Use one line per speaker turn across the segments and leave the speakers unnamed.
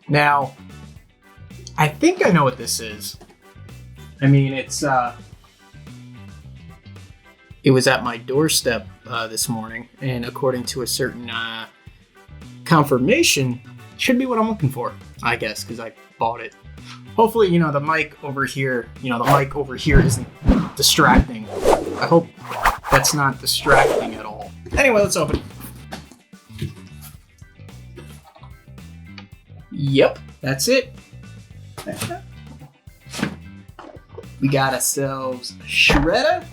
Now, I think I know what this is. I mean, it was at my doorstep this morning, and according to a certain confirmation, it should be what I'm looking for, I guess, because I bought it. Hopefully, the mic over here, isn't distracting. I hope that's not distracting at all. Anyway, let's open it. Yep, that's it. We got ourselves a Shredder,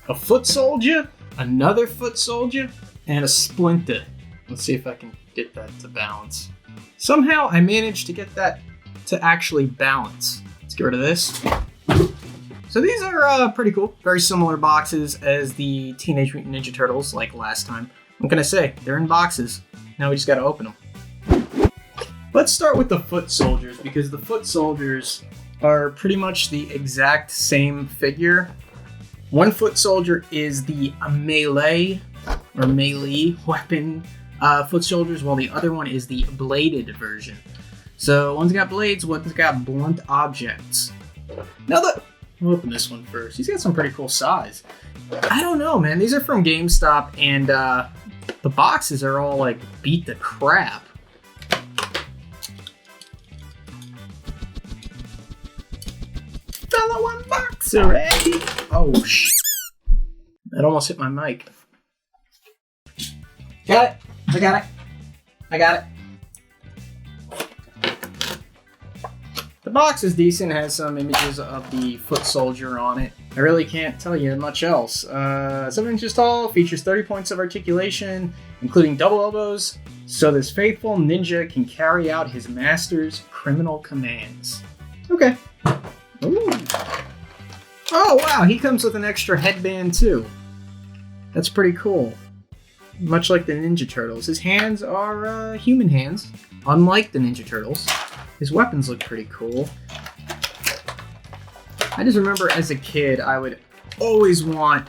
a Foot Soldier, another Foot Soldier, and a Splinter. Let's see if I can get that to balance. Somehow I managed to get that to actually balance. Let's get rid of this. So these are pretty cool. Very similar boxes as the Teenage Mutant Ninja Turtles like last time. What can I say? They're in boxes. Now we just gotta open them. Let's start with the Foot Soldiers, because the Foot Soldiers are pretty much the exact same figure. One Foot Soldier is the melee weapon Foot Soldiers, while the other one is the bladed version. So one's got blades, one's got blunt objects. Now we'll open this one first. He's got some pretty cool size. I don't know, man. These are from GameStop, and the boxes are all like beat to crap. Fellow unboxer, eh? Oh, shit. That almost hit my mic. Got it. I got it. The box is decent. It has some images of the Foot Soldier on it. I really can't tell you much else. 7 inches tall, features 30 points of articulation, including double elbows, so this faithful ninja can carry out his master's criminal commands. Okay. Ooh. Oh wow, he comes with an extra headband too. That's pretty cool. Much like the Ninja Turtles. His hands are human hands, unlike the Ninja Turtles. His weapons look pretty cool. I just remember as a kid, I would always want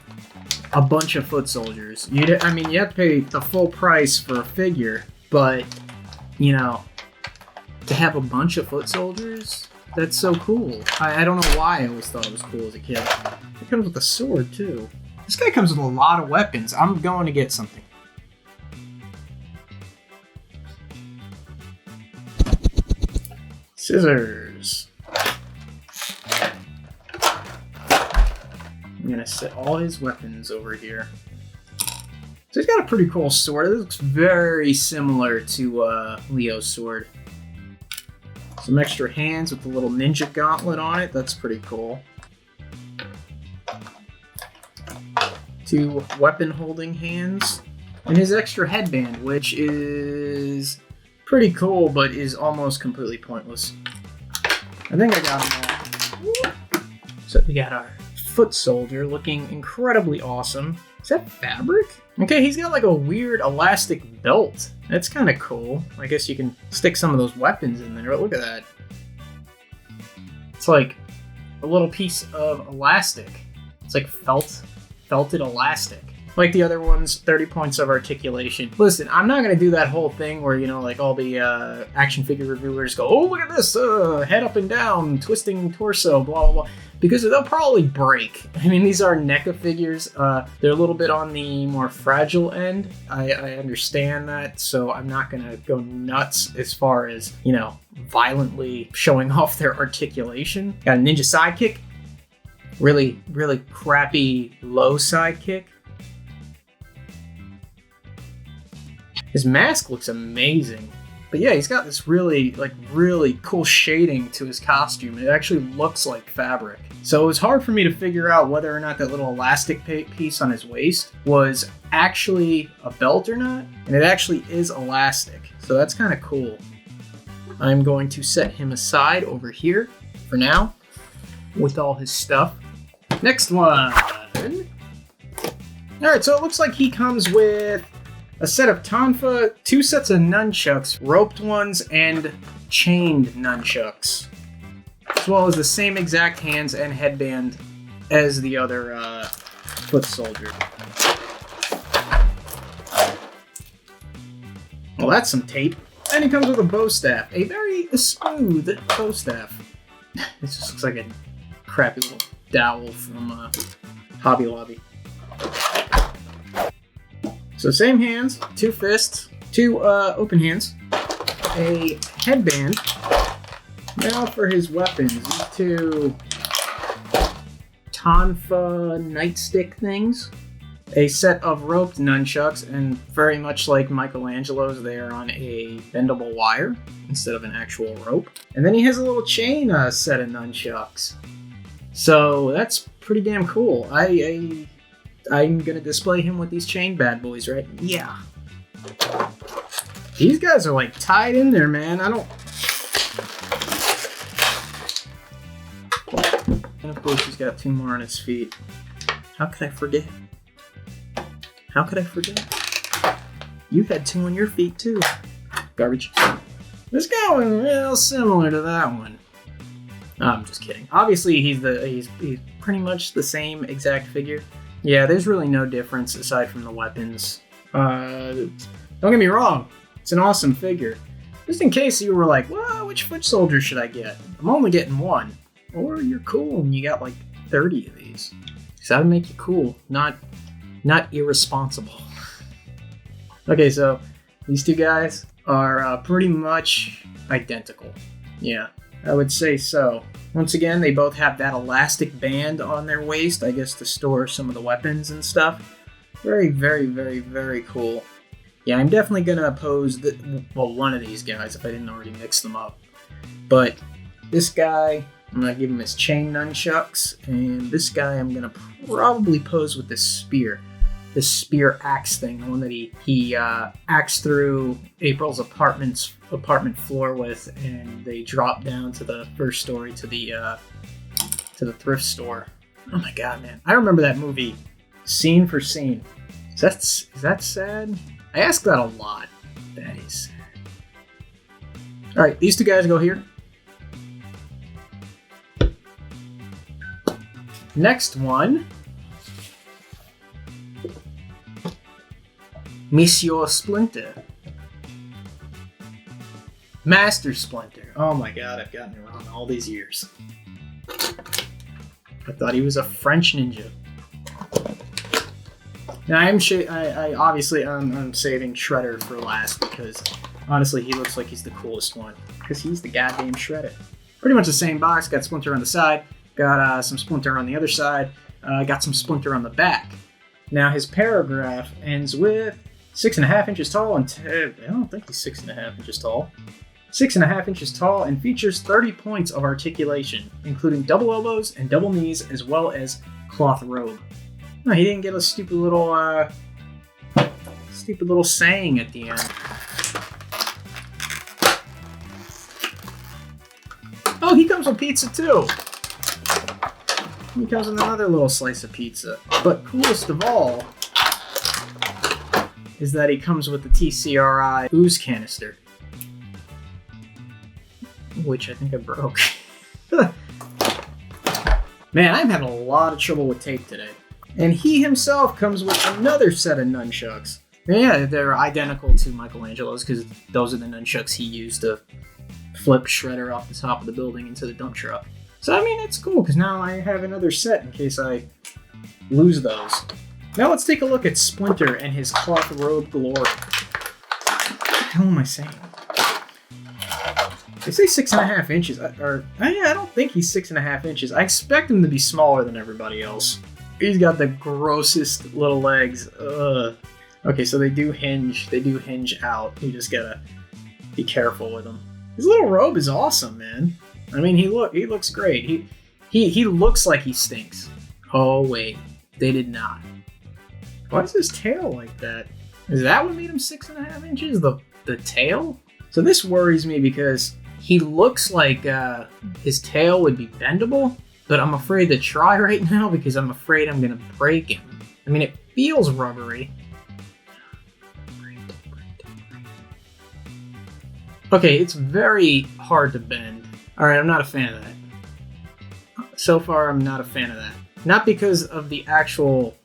a bunch of Foot Soldiers. You have to pay the full price for a figure, but, to have a bunch of Foot Soldiers, that's so cool. I don't know why I always thought it was cool as a kid. It comes with a sword, too. This guy comes with a lot of weapons. I'm going to get something. Scissors. I'm going to set all his weapons over here. So he's got a pretty cool sword. It looks very similar to Leo's sword. Some extra hands with the little ninja gauntlet on it. That's pretty cool. 2 weapon holding hands. And his extra headband, which is pretty cool, but is almost completely pointless. I think I got them all. So we got our Foot Soldier looking incredibly awesome. Is that fabric? Okay, he's got like a weird elastic belt. That's kind of cool. I guess you can stick some of those weapons in there. Look at that. It's like a little piece of elastic. It's like felted elastic. Like the other ones, 30 points of articulation. Listen, I'm not going to do that whole thing where, like all the action figure reviewers go, oh, look at this, head up and down, twisting torso, blah, blah, blah. Because they'll probably break. I mean, these are NECA figures. They're a little bit on the more fragile end. I understand that, so I'm not going to go nuts as far as, violently showing off their articulation. Got a ninja sidekick. Really, really crappy low sidekick. His mask looks amazing. But yeah, he's got this really cool shading to his costume. It actually looks like fabric. So it was hard for me to figure out whether or not that little elastic piece on his waist was actually a belt or not. And it actually is elastic. So that's kind of cool. I'm going to set him aside over here for now with all his stuff. Next one. Alright, so it looks like he comes with a set of tonfa, 2 sets of nunchucks, roped ones, and chained nunchucks. As well as the same exact hands and headband as the other foot soldier. Well, that's some tape. And he comes with a bow staff. A very smooth bow staff. This just looks like a crappy little dowel from Hobby Lobby. So same hands, 2 fists, 2 open hands, a headband. Now for his weapons, these 2 Tonfa nightstick things. A set of roped nunchucks, and very much like Michelangelo's, they are on a bendable wire instead of an actual rope. And then he has a little chain set of nunchucks. So that's pretty damn cool. I'm gonna display him with these chain bad boys, right? Yeah. These guys are like tied in there, man. I don't... And of course he's got 2 more on his feet. How could I forget? How could I forget? You had 2 on your feet too. Garbage. This guy was real similar to that one. I'm just kidding. Obviously, he's pretty much the same exact figure. Yeah, there's really no difference aside from the weapons. Don't get me wrong, it's an awesome figure. Just in case you were like, well, which foot soldier should I get? I'm only getting 1. Or you're cool and you got like 30 of these. Because that would make you cool, not irresponsible. Okay, so these 2 guys are pretty much identical. Yeah, I would say so. Once again, they both have that elastic band on their waist, I guess to store some of the weapons and stuff. Very, very, very, very cool. Yeah, I'm definitely going to pose one of these guys if I didn't already mix them up. But this guy, I'm going to give him his chain nunchucks, and this guy I'm going to probably pose with this spear axe thing, the one that he axed through April's apartment floor with, and they drop down to the first story to the thrift store. Oh my god, man! I remember that movie scene for scene. Is that sad? I ask that a lot. That is sad. All right, these 2 guys go here. Next one. Monsieur Splinter. Master Splinter. Oh my god, I've gotten it wrong all these years. I thought he was a French ninja. Now I'm saving Shredder for last because honestly he looks like he's the coolest one. Because he's the goddamn Shredder. Pretty much the same box, got Splinter on the side, got some Splinter on the other side, got some Splinter on the back. Now his paragraph ends with 6.5 inches tall and I don't think he's 6.5 inches tall. 6.5 inches tall and features 30 points of articulation, including double elbows and double knees, as well as cloth robe. No, he didn't get a stupid little saying at the end. Oh, he comes with pizza too. He comes with another little slice of pizza. But coolest of all is that he comes with the TCRI ooze canister, which I think I broke. Man, I'm having a lot of trouble with tape today. And he himself comes with another set of nunchucks. And yeah, they're identical to Michelangelo's because those are the nunchucks he used to flip Shredder off the top of the building into the dump truck. So I mean, it's cool because now I have another set in case I lose those. Now let's take a look at Splinter and his cloth robe glory. What the hell am I saying? They say 6.5 inches, I don't think he's 6.5 inches. I expect him to be smaller than everybody else. He's got the grossest little legs. Ugh. Okay, so they do hinge out. You just gotta be careful with them. His little robe is awesome, man. I mean, he looks great. He looks like he stinks. Oh wait, they did not. Why is his tail like that? Is that what made him 6.5 inches? The tail? So this worries me because he looks like his tail would be bendable, but I'm afraid to try right now because I'm afraid I'm gonna break him. I mean, it feels rubbery. Okay, it's very hard to bend. Alright, I'm not a fan of that. So far, I'm not a fan of that. Not because of the actual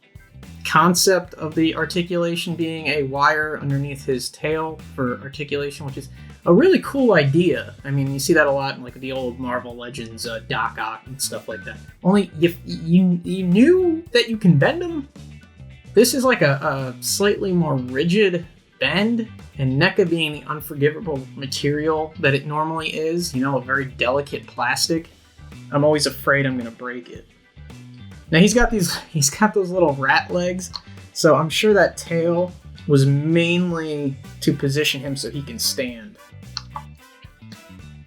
concept of the articulation being a wire underneath his tail for articulation, which is a really cool idea. I mean, you see that a lot in like the old Marvel Legends, Doc Ock and stuff like that. Only if you knew that you can bend them. This is like a slightly more rigid bend, and Neca being the unforgivable material that it normally is, you know, a very delicate plastic, I'm always afraid I'm gonna break it. Now he's got those little rat legs, so I'm sure that tail was mainly to position him so he can stand.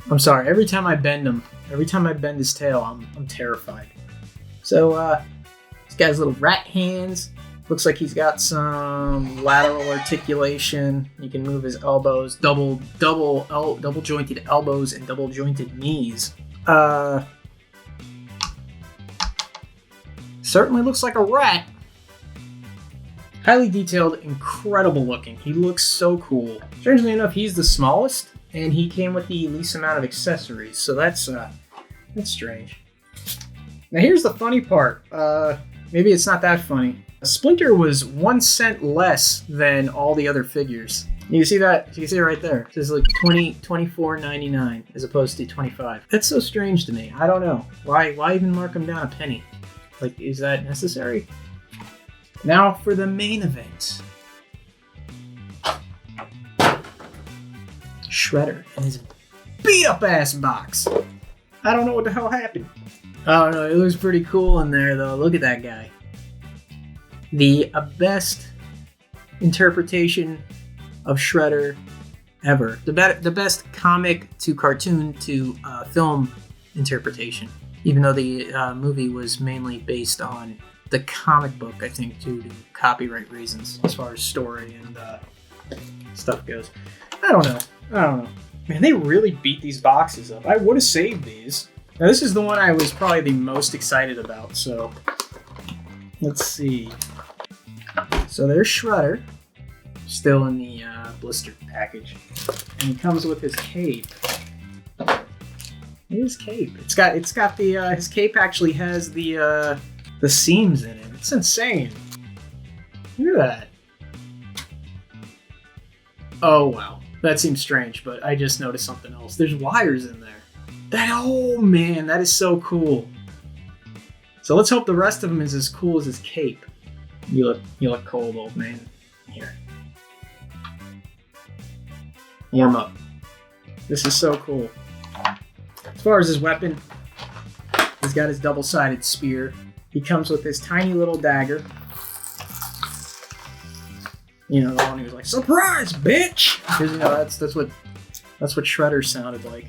I'm sorry, every time I bend his tail, I'm terrified. So he's got his little rat hands. Looks like he's got some lateral articulation. You can move his elbows, double jointed elbows and double jointed knees. Certainly looks like a rat. Highly detailed, incredible looking. He looks so cool. Strangely enough, he's the smallest, and he came with the least amount of accessories. So that's strange. Now here's the funny part. Maybe it's not that funny. Splinter was 1 cent less than all the other figures. You can see that. You can see it right there. It says like $24.99 as opposed to $25. That's so strange to me. I don't know. Why even mark them down a penny? Like, is that necessary? Now for the main event. Shredder and his beat up ass box. I don't know what the hell happened. Oh no, it looks pretty cool in there though. Look at that guy. The best interpretation of Shredder ever. The best comic to cartoon to film interpretation. Even though the movie was mainly based on the comic book, I think, due to copyright reasons, as far as story and stuff goes. I don't know. Man, they really beat these boxes up. I would have saved these. Now, this is the one I was probably the most excited about, so let's see. So there's Shredder, still in the blistered package, and he comes with his cape. His cape. It's got the his cape actually has the seams in it. It's insane. Look at that. Oh wow, that seems strange, but I just noticed something else. There's wires in there. Oh man, that is so cool. So let's hope the rest of him is as cool as his cape. You look cold, old man. Here. Warm up. This is so cool. As far as his weapon, he's got his double-sided spear. He comes with this tiny little dagger. You know, the one he was like, "Surprise, bitch!" Because you know that's what Shredder sounded like.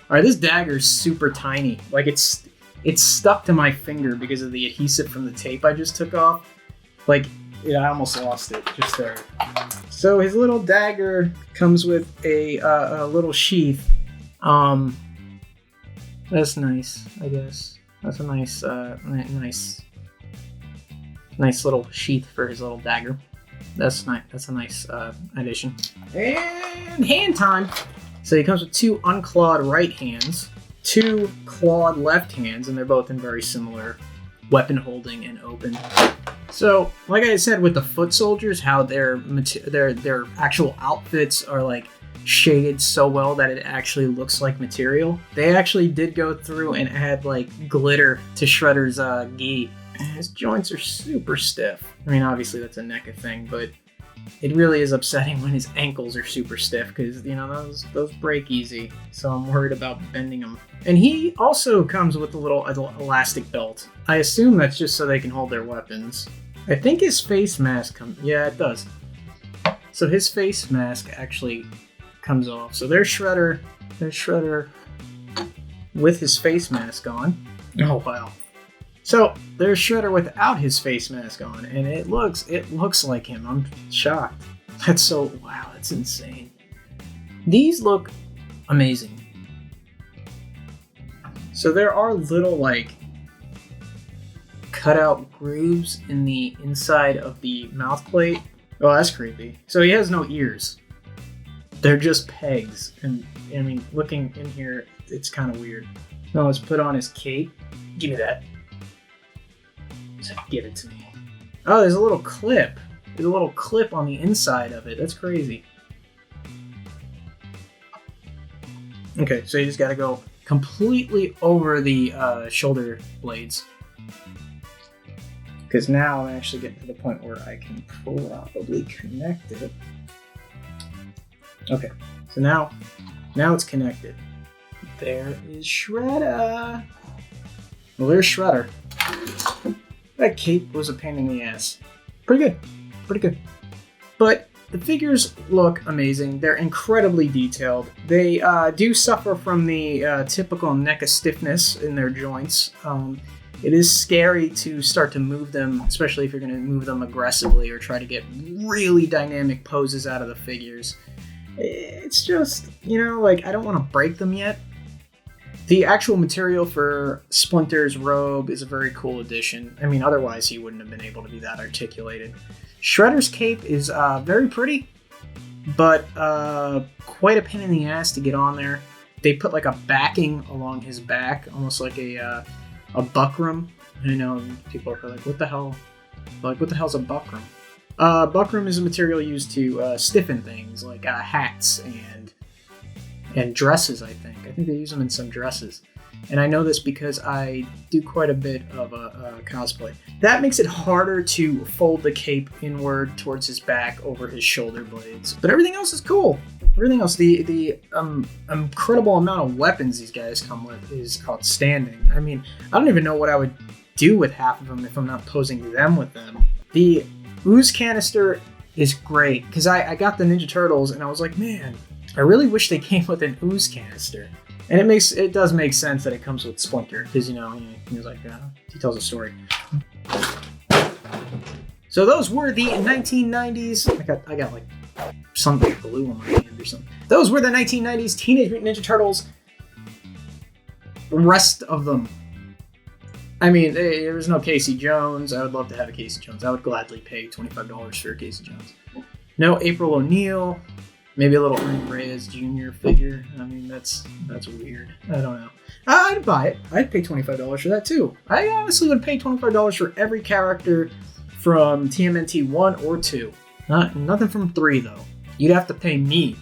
All right, this dagger is super tiny. Like it's stuck to my finger because of the adhesive from the tape I just took off. Like, I almost lost it just there. So his little dagger comes with a little sheath. That's nice, I guess. That's a nice little sheath for his little dagger. That's nice. That's a nice addition. And hand time. So he comes with 2 unclawed right hands, 2 clawed left hands, and they're both in very similar weapon holding and open. So, like I said with the foot soldiers, how their actual outfits are like shaded so well that it actually looks like material. They actually did go through and add like glitter to Shredder's gi. His joints are super stiff. I mean, obviously that's a Neca thing, but it really is upsetting when his ankles are super stiff because, you know, those break easy. So I'm worried about bending them. And he also comes with a little elastic belt. I assume that's just so they can hold their weapons. I think his face mask yeah, it does. So his face mask actually comes off. So there's Shredder. There's Shredder with his face mask on. Oh wow. So there's Shredder without his face mask on, and it looks like him. I'm shocked. Wow, that's insane. These look amazing. So there are little like cutout grooves in the inside of the mouth plate. Oh, that's creepy. So he has no ears. They're just pegs, and I mean, looking in here, it's kind of weird. Now let's put on his cape. Give me that. Give it to me. Oh, there's a little clip. There's a little clip on the inside of it. That's crazy. Okay, so you just gotta go completely over the shoulder blades. Because now I'm actually getting to the point where I can probably connect it. Okay, so now it's connected. There is Shredder. Well, there's Shredder. That cape was a pain in the ass. Pretty good. Pretty good. But the figures look amazing. They're incredibly detailed. They do suffer from the typical Neca stiffness in their joints. It is scary to start to move them, especially if you're going to move them aggressively or try to get really dynamic poses out of the figures. It's just, you know, like, I don't want to break them yet. The actual material for Splinter's robe is a very cool addition. I mean, otherwise he wouldn't have been able to be that articulated. Shredder's cape is very pretty, but quite a pain in the ass to get on there. They put like a backing along his back, almost like a buckram. I know people are like, what the hell? Like, what the hell's a buckram? Buckram is a material used to stiffen things, like hats and dresses, I think. I think they use them in some dresses. And I know this because I do quite a bit of cosplay. That makes it harder to fold the cape inward towards his back over his shoulder blades. But everything else is cool. Everything else, the incredible amount of weapons these guys come with is outstanding. I mean, I don't even know what I would do with half of them if I'm not posing them with them. The ooze canister is great because I got the Ninja Turtles and I was like, man, I really wish they came with an ooze canister. And it does make sense that it comes with Splinter because, you know, he's like, he tells a story. So those were the 1990s. I got like something blue on my hand or something. Those were the 1990s Teenage Mutant Ninja Turtles. The rest of them. I mean, there was no Casey Jones. I would love to have a Casey Jones. I would gladly pay $25 for a Casey Jones. No April O'Neil. Maybe a little Ernie Reyes Jr. figure. I mean, that's weird. I don't know. I'd buy it. I'd pay $25 for that too. I honestly would pay $25 for every character from TMNT 1 or 2. Nothing from 3 though. You'd have to pay me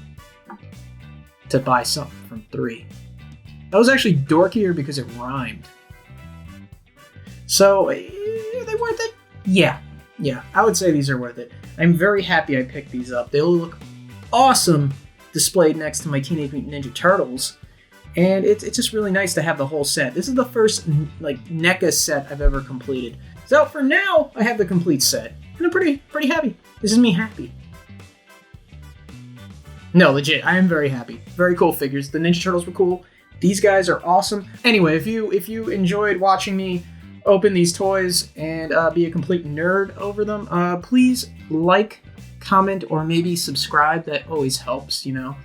to buy something from 3. That was actually dorkier because it rhymed. So, are they worth it? Yeah, I would say these are worth it. I'm very happy I picked these up. They look awesome displayed next to my Teenage Mutant Ninja Turtles, and it's just really nice to have the whole set. This is the first like NECA set I've ever completed. So for now, I have the complete set, and I'm pretty happy. This is me happy. No, legit, I am very happy. Very cool figures. The Ninja Turtles were cool. These guys are awesome. Anyway, if you enjoyed watching me open these toys and be a complete nerd over them, please like, comment, or maybe subscribe. That always helps, you know.